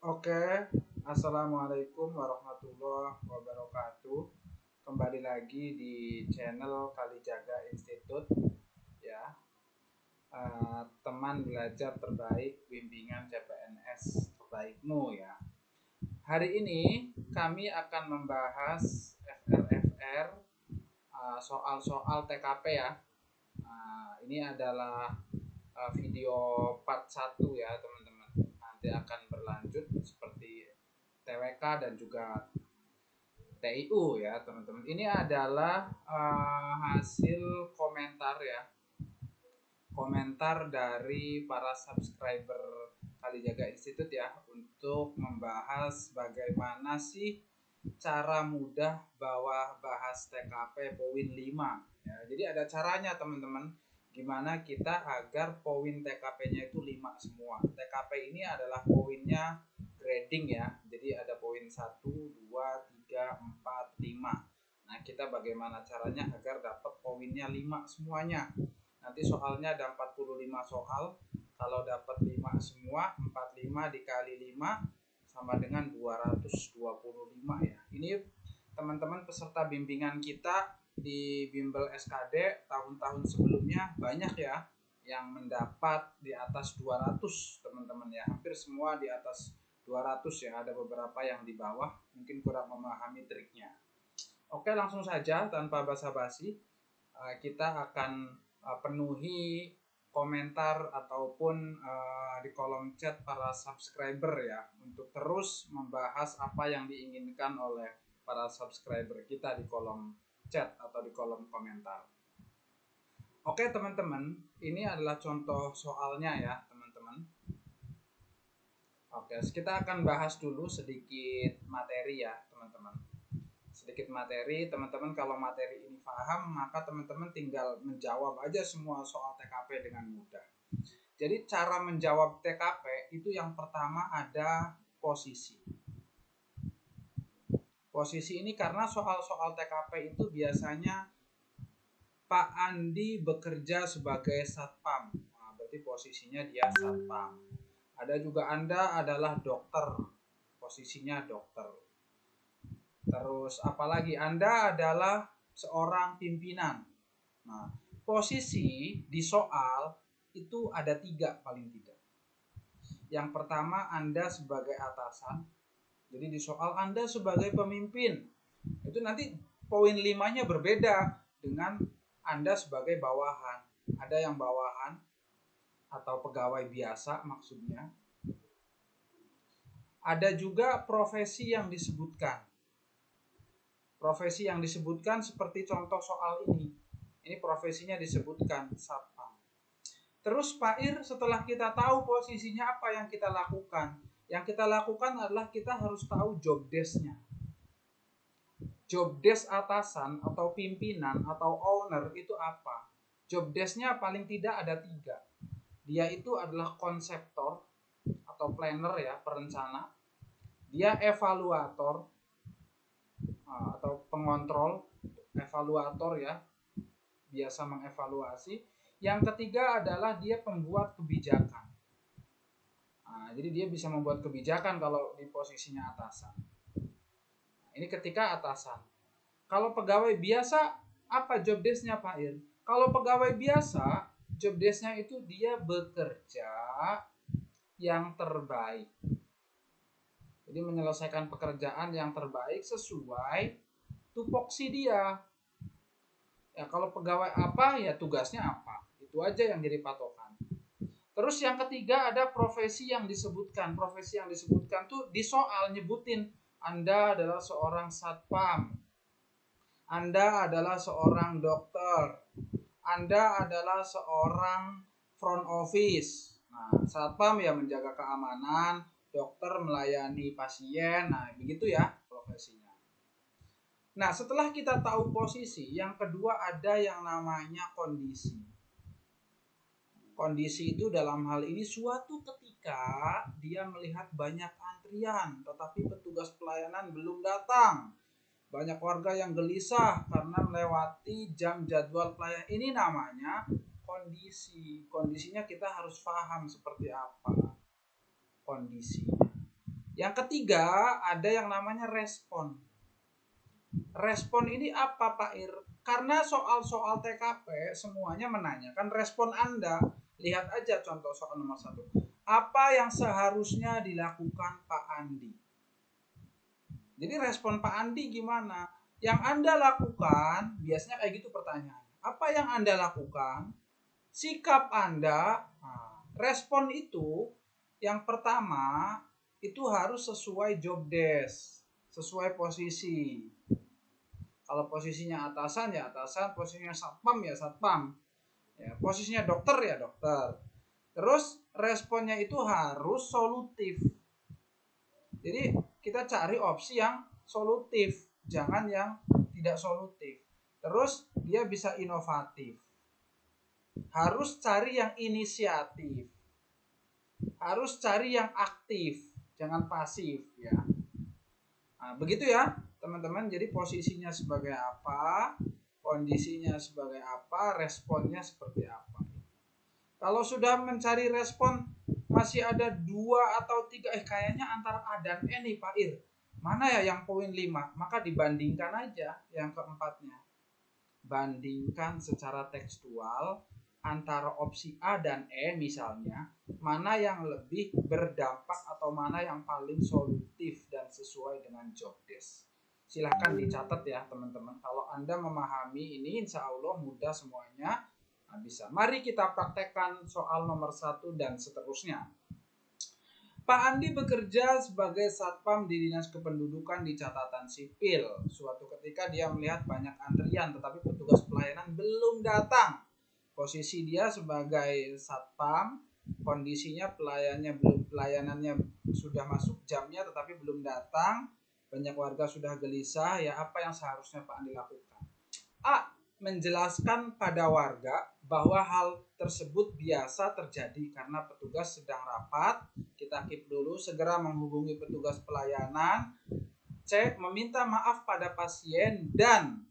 Oke, Assalamualaikum warahmatullahi wabarakatuh. Kembali lagi di channel Kalijaga Institute, ya. Teman belajar terbaik, bimbingan CPNS terbaikmu, ya. Hari ini kami akan membahas FR-FR, soal-soal TKP, ya. Ini adalah video part 1, ya, teman-teman. Nanti akan berlanjut seperti TWK dan juga TIU, ya, teman-teman. Ini adalah hasil komentar, ya. Komentar dari para subscriber Kalijaga Institute, ya, untuk membahas bagaimana sih cara mudah bahas TKP poin 5. Ya, jadi ada caranya, teman-teman. Gimana kita agar poin TKP-nya itu 5 semua. TKP ini adalah poinnya grading, ya. Jadi ada poin 1, 2, 3, 4, 5. Nah, kita bagaimana caranya agar dapat poinnya 5 semuanya. Nanti soalnya ada 45 soal. Kalau dapat 5 semua, 45 dikali 5 sama dengan 225, ya. Ini teman-teman peserta bimbingan kita di bimbel SKD tahun-tahun sebelumnya banyak, ya, yang mendapat di atas 200, teman-teman, ya. Hampir semua di atas 200, ya. Ada beberapa yang di bawah, mungkin kurang memahami triknya. Oke, langsung saja tanpa basa-basi, kita akan penuhi komentar ataupun di kolom chat para subscriber, ya, untuk terus membahas apa yang diinginkan oleh para subscriber kita di kolom chat atau di kolom komentar. Oke, teman-teman, ini adalah contoh soalnya, ya, teman-teman. Oke, kita akan bahas dulu sedikit materi, ya, teman-teman. Sedikit materi, teman-teman. Kalau materi ini paham, maka teman-teman tinggal menjawab aja semua soal TKP dengan mudah. Jadi cara menjawab TKP itu yang pertama ada posisi. Posisi ini karena soal-soal TKP itu biasanya Pak Andi bekerja sebagai satpam. Nah, berarti posisinya dia satpam. Ada juga Anda adalah dokter. Posisinya dokter. Terus apalagi Anda adalah seorang pimpinan. Nah, posisi di soal itu ada 3 paling tidak. Yang pertama Anda sebagai atasan. Jadi di soal Anda sebagai pemimpin. Itu nanti poin 5-nya berbeda dengan Anda sebagai bawahan. Ada yang bawahan atau pegawai biasa maksudnya. Ada juga profesi yang disebutkan. Profesi yang disebutkan seperti contoh soal ini. Ini profesinya disebutkan satpam. Terus Pak Ir, setelah kita tahu posisinya apa yang kita lakukan? Yang kita lakukan adalah kita harus tahu job desk-nya. Job desk atasan atau pimpinan atau owner itu apa? Job desk-nya paling tidak ada 3. Dia itu adalah konseptor atau planner, ya, perencana. Dia evaluator atau pengontrol, evaluator, ya, biasa mengevaluasi. Yang ketiga adalah dia pembuat kebijakan. Jadi dia bisa membuat kebijakan kalau di posisinya atasan. Ini ketika atasan. Kalau pegawai biasa, apa job desk-nya, Pak Ir? Kalau pegawai biasa, job desk-nya itu dia bekerja yang terbaik. Jadi menyelesaikan pekerjaan yang terbaik sesuai tupoksi dia. Ya, kalau pegawai apa, ya tugasnya apa. Itu aja yang jadi patokan. Terus yang ketiga ada profesi yang disebutkan. Profesi yang disebutkan tuh di soal nyebutin Anda adalah seorang satpam. Anda adalah seorang dokter. Anda adalah seorang front office. Nah, satpam ya menjaga keamanan, dokter melayani pasien. Nah, begitu, ya, profesinya. Nah, setelah kita tahu posisi, yang kedua ada yang namanya kondisi. Kondisi itu dalam hal ini suatu ketika dia melihat banyak antrian, tetapi petugas pelayanan belum datang. Banyak warga yang gelisah karena melewati jam jadwal pelayanan. Ini namanya kondisi. Kondisinya kita harus paham seperti apa kondisinya. Yang ketiga, ada yang namanya respon. Respon ini apa, Pak Ir? Karena soal-soal TKP semuanya menanyakan respon Anda. Lihat aja contoh soal nomor 1. Apa yang seharusnya dilakukan Pak Andi? Jadi respon Pak Andi gimana? Yang Anda lakukan, biasanya kayak gitu pertanyaan. Apa yang Anda lakukan? Sikap Anda, respon itu yang pertama itu harus sesuai job desk, sesuai posisi. Kalau posisinya atasan ya atasan, posisinya satpam ya satpam, ya posisinya dokter ya dokter. Terus responnya itu harus solutif. Jadi kita cari opsi yang solutif, jangan yang tidak solutif. Terus dia bisa inovatif. Harus cari yang inisiatif. Harus cari yang aktif, jangan pasif ya. Nah, begitu ya, teman-teman. Jadi posisinya sebagai apa, kondisinya sebagai apa, responnya seperti apa. Kalau sudah mencari respon masih ada 2 atau 3, kayaknya antara A dan E nih Pak Ir. Mana ya yang poin 5? Maka dibandingkan aja yang keempatnya. Bandingkan secara tekstual antara opsi A dan E misalnya, mana yang lebih berdampak atau mana yang paling solutif dan sesuai dengan job desk. Silahkan dicatat ya teman-teman. Kalau Anda memahami ini insya Allah mudah semuanya. Nah, bisa. Mari kita praktekkan soal nomor 1 dan seterusnya. Pak Andi bekerja sebagai satpam di Dinas Kependudukan di catatan sipil. Suatu ketika dia melihat banyak antrian tetapi petugas pelayanan belum datang. Posisi dia sebagai satpam, kondisinya pelayanannya sudah masuk jamnya tetapi belum datang. Banyak warga sudah gelisah, ya apa yang seharusnya Pak Andi lakukan? A. Menjelaskan pada warga bahwa hal tersebut biasa terjadi karena petugas sedang rapat. Kita keep dulu, segera menghubungi petugas pelayanan. C. Meminta maaf pada pasien dan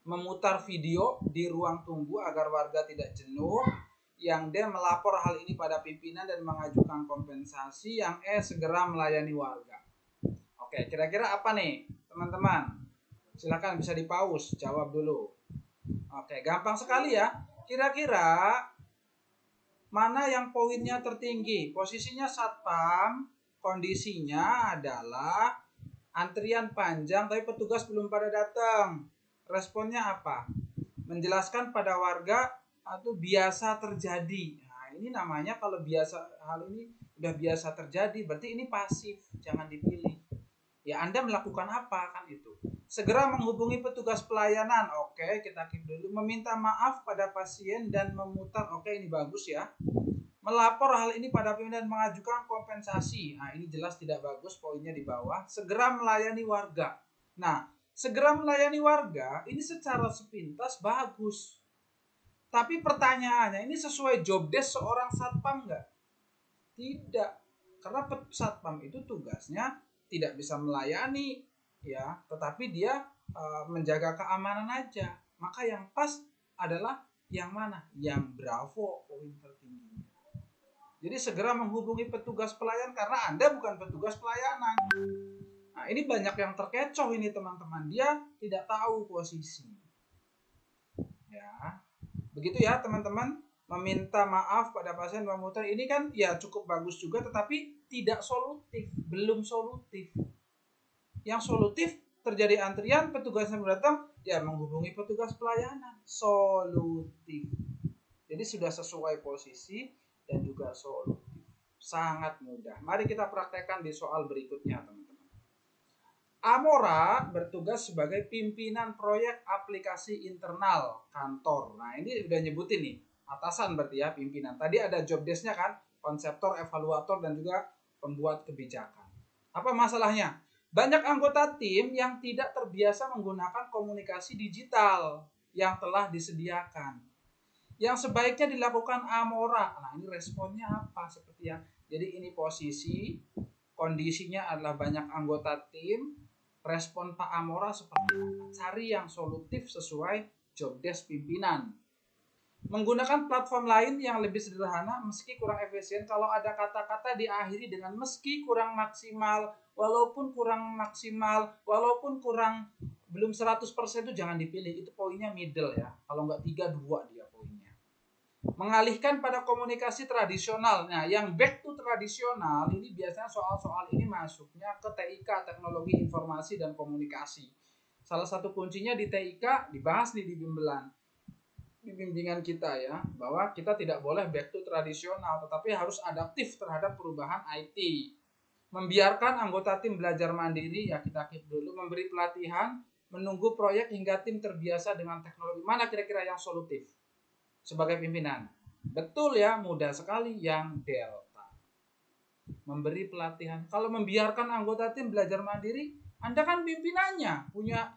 memutar video di ruang tunggu agar warga tidak jenuh. Yang D. Melapor hal ini pada pimpinan dan mengajukan kompensasi. Yang E. Segera melayani warga. Oke, kira-kira apa nih teman-teman? Silakan bisa di-pause, jawab dulu. Oke, gampang sekali ya. Kira-kira mana yang poinnya tertinggi? Posisinya satpam, kondisinya adalah antrian panjang tapi petugas belum pada datang. Responnya apa? Menjelaskan pada warga atau biasa terjadi. Nah, ini namanya kalau biasa hal ini udah biasa terjadi, berarti ini pasif, jangan dipilih. Ya Anda melakukan apa kan itu? Segera menghubungi petugas pelayanan. Oke, kita keep dulu. Meminta maaf pada pasien dan memutar. Oke, ini bagus ya. Melapor hal ini pada pimpinan dan mengajukan kompensasi. Nah, ini jelas tidak bagus, poinnya di bawah. Segera melayani warga. Nah, segera melayani warga ini secara sepintas bagus. Tapi pertanyaannya, ini sesuai job desk seorang satpam nggak? Tidak. Karena satpam itu tugasnya tidak bisa melayani ya, tetapi dia menjaga keamanan aja. Maka yang pas adalah yang mana? Yang bravo, poin tertinggi. Jadi segera menghubungi petugas pelayan karena Anda bukan petugas pelayanan. Nah, ini banyak yang terkecoh ini teman-teman. Dia tidak tahu posisi. Ya. Begitu ya teman-teman. Meminta maaf pada pasien memutar ini kan ya cukup bagus juga tetapi tidak solutif, belum solutif. Yang solutif terjadi antrian, petugasnya datang, ya menghubungi petugas pelayanan, solutif. Jadi sudah sesuai posisi dan juga solutif. Sangat mudah. Mari kita praktekkan di soal berikutnya teman-teman. Amora bertugas sebagai pimpinan proyek aplikasi internal kantor. Nah ini udah nyebutin nih. Atasan berarti ya pimpinan. Tadi ada job desk-nya kan, konseptor, evaluator, dan juga pembuat kebijakan. Apa masalahnya? Banyak anggota tim yang tidak terbiasa menggunakan komunikasi digital yang telah disediakan. Yang sebaiknya dilakukan Amora. Nah ini responnya apa? Seperti yang jadi ini posisi, kondisinya adalah banyak anggota tim. Respon Pak Amora seperti apa? Cari yang solutif sesuai job desk pimpinan. Menggunakan platform lain yang lebih sederhana meski kurang efisien. Kalau ada kata-kata diakhiri dengan meski kurang maksimal, walaupun kurang maksimal, walaupun kurang belum 100% itu jangan dipilih. Itu poinnya middle ya. Kalau nggak 3, 2 dia poinnya. Mengalihkan pada komunikasi tradisional. Nah, yang back to tradisional ini biasanya soal-soal ini masuknya ke TIK, Teknologi Informasi dan Komunikasi. Salah satu kuncinya di TIK dibahas nih di bimbingan kita ya, bahwa kita tidak boleh back to tradisional, tetapi harus adaptif terhadap perubahan IT. Membiarkan anggota tim belajar mandiri, ya kita keep dulu, memberi pelatihan, menunggu proyek hingga tim terbiasa dengan teknologi. Mana kira-kira yang solutif sebagai pimpinan? Betul ya, mudah sekali yang delta. Memberi pelatihan. Kalau membiarkan anggota tim belajar mandiri, Anda kan pimpinannya, punya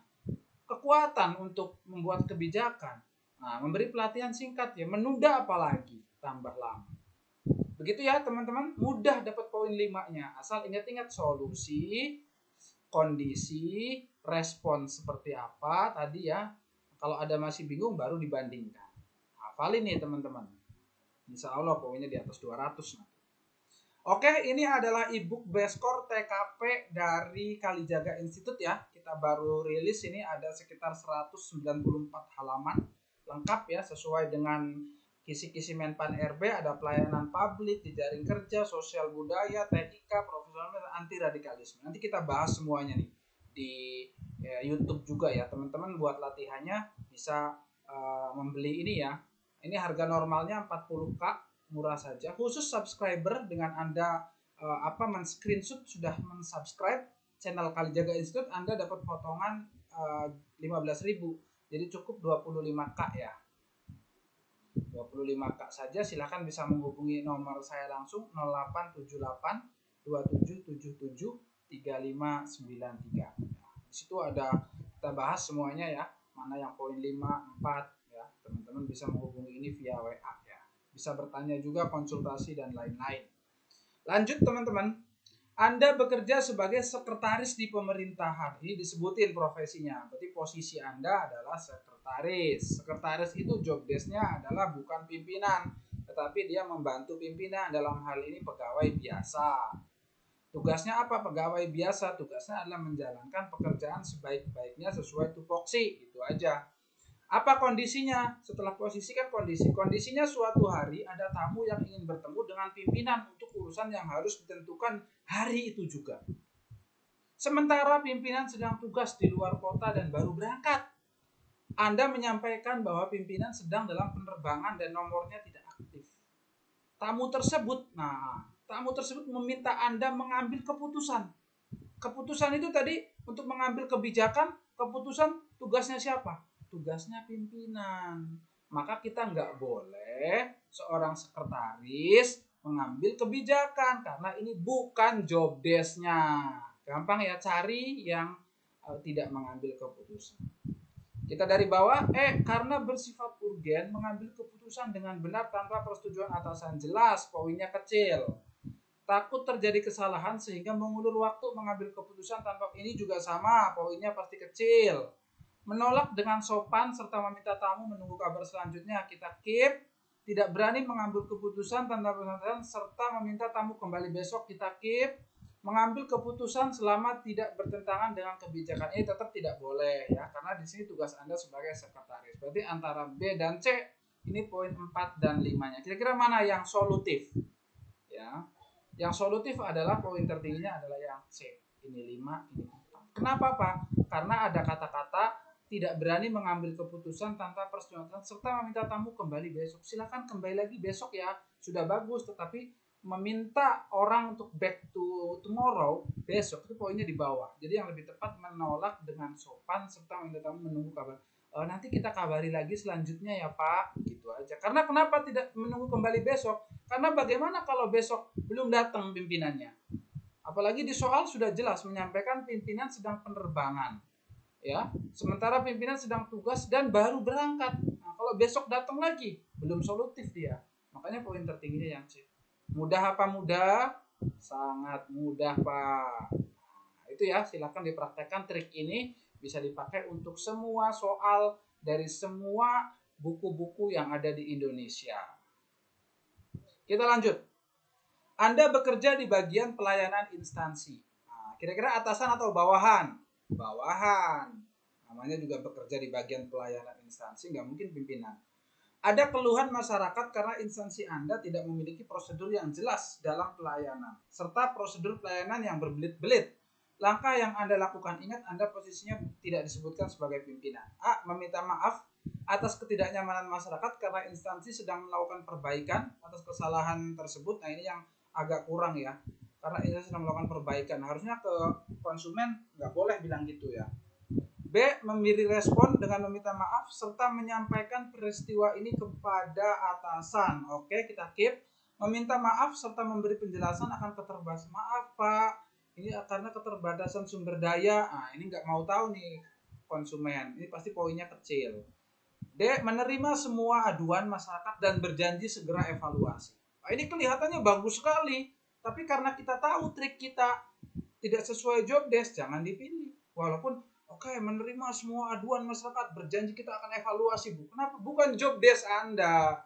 kekuatan untuk membuat kebijakan. Nah, memberi pelatihan singkat ya, menunda apalagi, tambah lama. Begitu ya teman-teman, mudah dapat poin 5-nya. Asal ingat-ingat solusi, kondisi, respon seperti apa tadi ya. Kalau ada masih bingung baru dibandingkan. Hafalin nih teman-teman. Insya Allah poinnya di atas 200 nanti. Oke, ini adalah ebook Beskor TKP dari Kalijaga Institute ya. Kita baru rilis ini, ada sekitar 194 halaman. Lengkap ya, sesuai dengan kisi-kisi Menpan RB. Ada pelayanan publik, jejaring kerja, sosial budaya, TIK, profesional, anti radikalisme. Nanti kita bahas semuanya nih di YouTube juga ya. Teman-teman buat latihannya bisa membeli ini ya. Ini harga normalnya 40.000, murah saja. Khusus subscriber, dengan Anda men-screenshot sudah men-subscribe channel Kalijaga Institute, Anda dapat potongan 15.000. Jadi cukup 25.000 ya. 25.000 saja. Silahkan bisa menghubungi nomor saya langsung 0878 2777 3593. Di situ ada kita bahas semuanya ya. Mana yang poin 5, 4 ya. Teman-teman bisa menghubungi ini via WA ya. Bisa bertanya juga, konsultasi dan lain-lain. Lanjut teman-teman. Anda bekerja sebagai sekretaris di pemerintahan. Ini disebutin profesinya. Berarti posisi Anda adalah sekretaris. Sekretaris itu job desk-nya adalah bukan pimpinan, tetapi dia membantu pimpinan. Dalam hal ini pegawai biasa. Tugasnya apa pegawai biasa? Tugasnya adalah menjalankan pekerjaan sebaik-baiknya sesuai tupoksi. Itu aja. Apa kondisinya? Setelah posisi kan kondisinya suatu hari ada tamu yang ingin bertemu dengan pimpinan untuk urusan yang harus ditentukan hari itu juga. Sementara pimpinan sedang tugas di luar kota dan baru berangkat. Anda menyampaikan bahwa pimpinan sedang dalam penerbangan dan nomornya tidak aktif. Tamu tersebut meminta Anda mengambil keputusan. Keputusan itu tadi untuk mengambil kebijakan, keputusan tugasnya siapa? Tugasnya pimpinan. Maka kita nggak boleh seorang sekretaris mengambil kebijakan, karena ini bukan job desk-nya. Gampang ya, cari yang tidak mengambil keputusan. Kita dari bawah, karena bersifat urgen, mengambil keputusan dengan benar tanpa persetujuan atasan. Jelas, poinnya kecil. Takut terjadi kesalahan sehingga mengulur waktu mengambil keputusan tanpa, ini juga sama, poinnya pasti kecil. Menolak dengan sopan serta meminta tamu menunggu kabar selanjutnya, kita keep. Tidak berani mengambil keputusan tanpa persetujuan serta meminta tamu kembali besok, kita keep. Mengambil keputusan selama tidak bertentangan dengan kebijakan, ini tetap tidak boleh ya, karena di sini tugas Anda sebagai sekretaris. Berarti antara B dan C, ini poin 4 dan 5-nya. Kira-kira mana yang solutif? Ya. Yang solutif adalah poin tertingginya adalah yang C. Ini 5, ini 4. Kenapa Pak? Karena ada kata-kata tidak berani mengambil keputusan tanpa persetujuan serta meminta tamu kembali besok. Silakan kembali lagi besok ya, sudah bagus. Tetapi meminta orang untuk back to tomorrow, besok, itu poinnya di bawah. Jadi yang lebih tepat menolak dengan sopan serta meminta tamu menunggu kabar. Nanti kita kabari lagi selanjutnya ya Pak, gitu aja. Karena kenapa tidak menunggu kembali besok? Karena bagaimana kalau besok belum datang pimpinannya? Apalagi di soal sudah jelas menyampaikan pimpinan sedang penerbangan, ya. Sementara pimpinan sedang tugas dan baru berangkat. Nah, kalau besok datang lagi, belum solutif dia. Makanya poin tertingginya yang C. Mudah apa mudah? Sangat mudah Pak. Nah, itu ya, silakan dipraktekkan trik ini, bisa dipakai untuk semua soal dari semua buku-buku yang ada di Indonesia. Kita lanjut. Anda bekerja di bagian pelayanan instansi. Nah, kira-kira atasan atau bawahan? Bawahan. Namanya juga bekerja di bagian pelayanan instansi, nggak mungkin pimpinan. Ada keluhan masyarakat karena instansi Anda tidak memiliki prosedur yang jelas dalam pelayanan, serta prosedur pelayanan yang berbelit-belit. Langkah yang Anda lakukan, ingat Anda posisinya tidak disebutkan sebagai pimpinan. A. Meminta maaf atas ketidaknyamanan masyarakat karena instansi sedang melakukan perbaikan atas kesalahan tersebut. Nah, ini yang agak kurang ya, karena instansi sedang melakukan perbaikan. Harusnya ke konsumen nggak boleh bilang gitu ya. B. Memberi respon dengan meminta maaf serta menyampaikan peristiwa ini kepada atasan. Oke, kita keep. Meminta maaf serta memberi penjelasan akan keterbatasan. Maaf Pak, ini karena keterbatasan sumber daya. Nah, ini nggak mau tahu nih konsumen. Ini pasti poinnya kecil. D. Menerima semua aduan masyarakat dan berjanji segera evaluasi. Nah, ini kelihatannya bagus sekali. Tapi karena kita tahu trik kita tidak sesuai job desk, jangan dipilih. Walaupun oke, menerima semua aduan masyarakat, berjanji kita akan evaluasi. Kenapa? Bukan job desk Anda.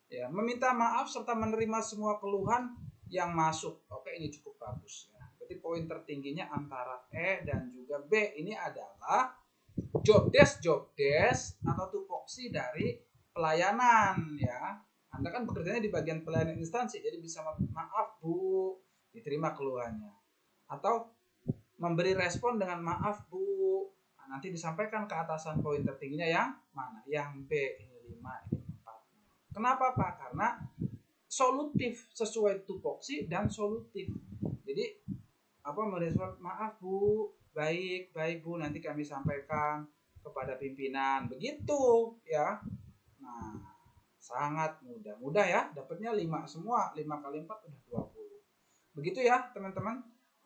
Ya, meminta maaf serta menerima semua keluhan yang masuk. Oke, ini cukup bagus ya. Berarti poin tertingginya antara E dan juga B ini adalah job desk atau tupoksi dari pelayanan ya. Anda kan bekerjanya di bagian pelayanan instansi, jadi bisa maaf Bu, diterima keluhannya. Atau memberi respon dengan maaf Bu. Nah, nanti disampaikan ke atasan poin tertingginya yang mana? Yang B, ini 5, ini 4. Kenapa Pak? Karena solutif sesuai tupoksi dan solutif. Jadi merespon maaf Bu, baik Bu, nanti kami sampaikan kepada pimpinan. Begitu ya. Nah, sangat mudah ya, dapatnya 5 semua. 5 kali 4 udah 20. Begitu ya teman-teman.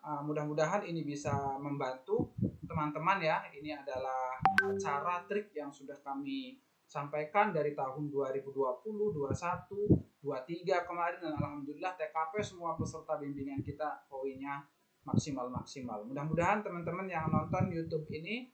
Mudah-mudahan ini bisa membantu teman-teman ya. Ini adalah cara trik yang sudah kami sampaikan dari tahun 2020, 21, 23 kemarin, dan alhamdulillah TKP semua peserta bimbingan kita poinnya maksimal. Mudah-mudahan teman-teman yang nonton YouTube ini,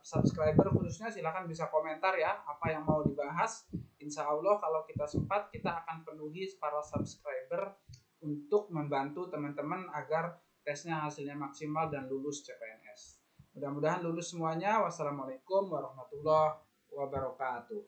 subscriber khususnya, silahkan bisa komentar ya apa yang mau dibahas. Insya Allah kalau kita sempat, kita akan penuhi para subscriber untuk membantu teman-teman agar tesnya hasilnya maksimal dan lulus CPNS. Mudah-mudahan lulus semuanya. Wassalamualaikum warahmatullahi wabarakatuh.